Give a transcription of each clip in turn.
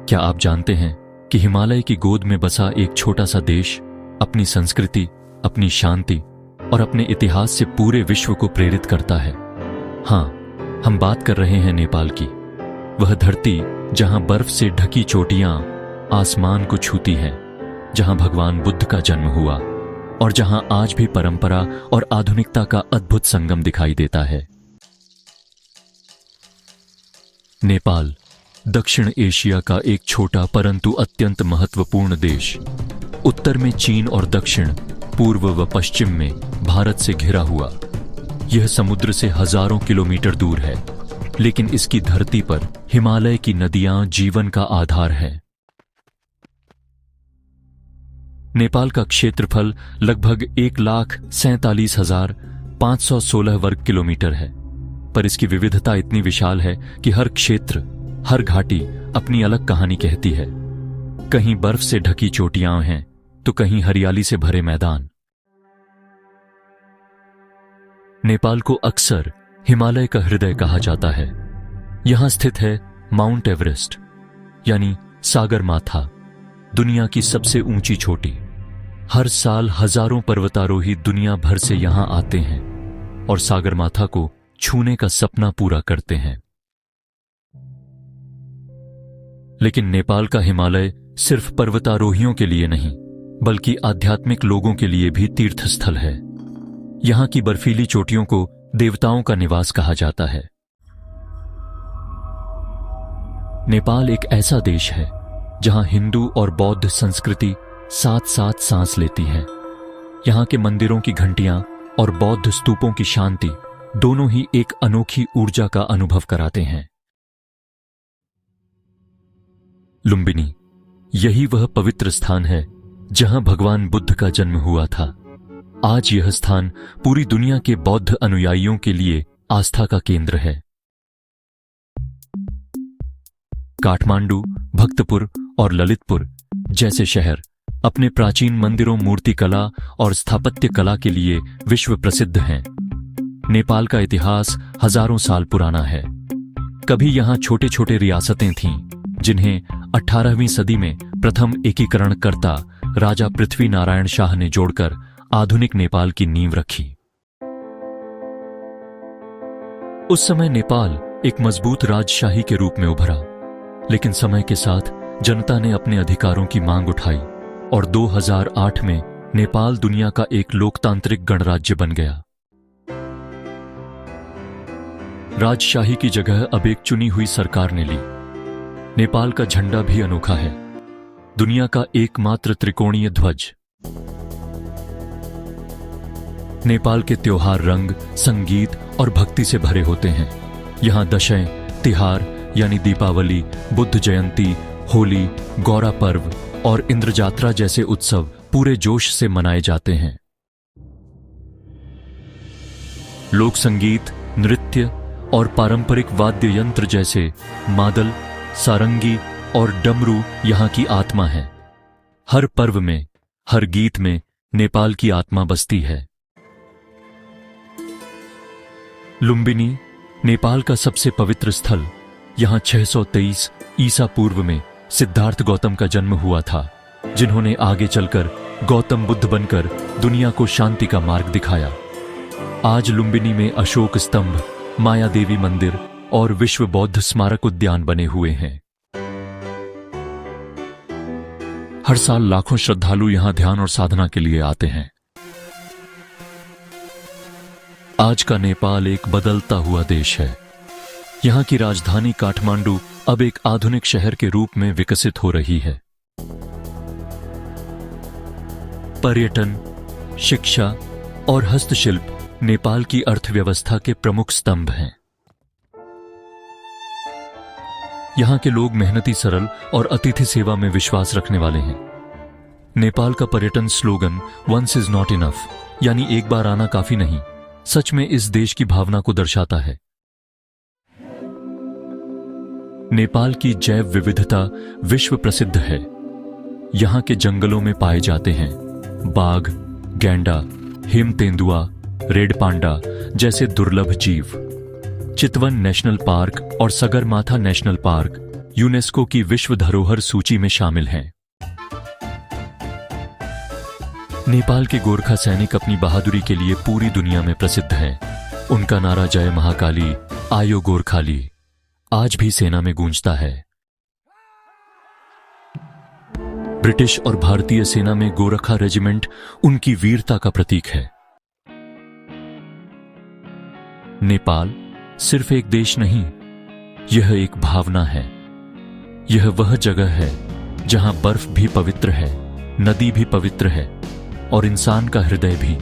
क्या आप जानते हैं कि हिमालय की गोद में बसा एक छोटा सा देश अपनी संस्कृति, अपनी शांति और अपने इतिहास से पूरे विश्व को प्रेरित करता है? हाँ, हम बात कर रहे हैं नेपाल की। वह धरती जहां बर्फ से ढकी चोटियां आसमान को छूती हैं, जहां भगवान बुद्ध का जन्म हुआ और जहां आज भी परंपरा और आधुनिकता का अद्भुत संगम दिखाई देता है। नेपाल दक्षिण एशिया का एक छोटा परंतु अत्यंत महत्वपूर्ण देश। उत्तर में चीन और दक्षिण, पूर्व व पश्चिम में भारत से घिरा हुआ। यह समुद्र से हजारों किलोमीटर दूर है, लेकिन इसकी धरती पर हिमालय की नदियां जीवन का आधार है। नेपाल का क्षेत्रफल लगभग 1,47,516 वर्ग किलोमीटर है, पर इसकी विविधता इतनी विशाल है कि हर क्षेत्र, हर घाटी अपनी अलग कहानी कहती है। कहीं बर्फ से ढकी चोटियां हैं तो कहीं हरियाली से भरे मैदान। नेपाल को अक्सर हिमालय का हृदय कहा जाता है। यहां स्थित है माउंट एवरेस्ट यानी सागरमाथा, दुनिया की सबसे ऊंची चोटी। हर साल हजारों पर्वतारोही दुनिया भर से यहां आते हैं और सागरमाथा को छूने का सपना पूरा करते हैं। लेकिन नेपाल का हिमालय सिर्फ पर्वतारोहियों के लिए नहीं, बल्कि आध्यात्मिक लोगों के लिए भी तीर्थस्थल है। यहां की बर्फीली चोटियों को देवताओं का निवास कहा जाता है। नेपाल एक ऐसा देश है जहां हिंदू और बौद्ध संस्कृति साथ साथ सांस लेती है। यहां के मंदिरों की घंटियां और बौद्ध स्तूपों की शांति दोनों ही एक अनोखी ऊर्जा का अनुभव कराते हैं। लुम्बिनी, यही वह पवित्र स्थान है जहां भगवान बुद्ध का जन्म हुआ था। आज यह स्थान पूरी दुनिया के बौद्ध अनुयायियों के लिए आस्था का केंद्र है। काठमांडू, भक्तपुर और ललितपुर जैसे शहर अपने प्राचीन मंदिरों, मूर्तिकला और स्थापत्य कला के लिए विश्व प्रसिद्ध हैं। नेपाल का इतिहास हजारों साल पुराना है। कभी यहां छोटे छोटे रियासतें थीं, जिन्हें 18वीं सदी में प्रथम एकीकरणकर्ता राजा पृथ्वी नारायण शाह ने जोड़कर आधुनिक नेपाल की नींव रखी। उस समय नेपाल एक मजबूत राजशाही के रूप में उभरा, लेकिन समय के साथ जनता ने अपने अधिकारों की मांग उठाई और 2008 में नेपाल दुनिया का एक लोकतांत्रिक गणराज्य बन गया। राजशाही की जगह अब एक चुनी हुई सरकार ने ली। नेपाल का झंडा भी अनोखा है, दुनिया का एकमात्र त्रिकोणीय ध्वज। नेपाल के त्योहार रंग, संगीत और भक्ति से भरे होते हैं। यहां दशैं, तिहार यानी दीपावली, बुद्ध जयंती, होली, गौरा पर्व और इंद्रजात्रा जैसे उत्सव पूरे जोश से मनाए जाते हैं। लोक संगीत, नृत्य और पारंपरिक वाद्य यंत्र जैसे मादल, सारंगी और डमरू यहां की आत्मा है। हर पर्व में, हर गीत में नेपाल की आत्मा बसती है। लुम्बिनी, नेपाल का सबसे पवित्र स्थल। यहां 623 ईसा पूर्व में सिद्धार्थ गौतम का जन्म हुआ था, जिन्होंने आगे चलकर गौतम बुद्ध बनकर दुनिया को शांति का मार्ग दिखाया। आज लुम्बिनी में अशोक स्तंभ, माया देवी मंदिर और विश्व बौद्ध स्मारक उद्यान बने हुए हैं। हर साल लाखों श्रद्धालु यहां ध्यान और साधना के लिए आते हैं। आज का नेपाल एक बदलता हुआ देश है। यहां की राजधानी काठमांडू अब एक आधुनिक शहर के रूप में विकसित हो रही है। पर्यटन, शिक्षा और हस्तशिल्प नेपाल की अर्थव्यवस्था के प्रमुख स्तंभ हैं। यहां के लोग मेहनती, सरल और अतिथि सेवा में विश्वास रखने वाले हैं। नेपाल का पर्यटन slogan once is not enough यानी एक बार आना काफी नहीं, सच में इस देश की भावना को दर्शाता है। नेपाल की जैव विविधता विश्व प्रसिद्ध है। यहां के जंगलों में पाए जाते हैं बाघ, गैंडा, हिम तेंदुआ, रेड पांडा जैसे दुर्लभ जीव। चितवन नेशनल पार्क और सगरमाथा नेशनल पार्क यूनेस्को की विश्व धरोहर सूची में शामिल हैं। नेपाल के गोरखा सैनिक अपनी बहादुरी के लिए पूरी दुनिया में प्रसिद्ध हैं। उनका नारा जय महाकाली, आयो गोरखाली आज भी सेना में गूंजता है। ब्रिटिश और भारतीय सेना में गोरखा रेजिमेंट उनकी वीरता का प्रतीक है। नेपाल सिर्फ एक देश नहीं, यह एक भावना है। यह वह जगह है जहां बर्फ भी पवित्र है, नदी भी पवित्र है और इंसान का हृदय भी।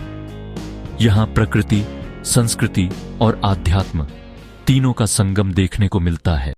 यहां प्रकृति, संस्कृति और आध्यात्म तीनों का संगम देखने को मिलता है।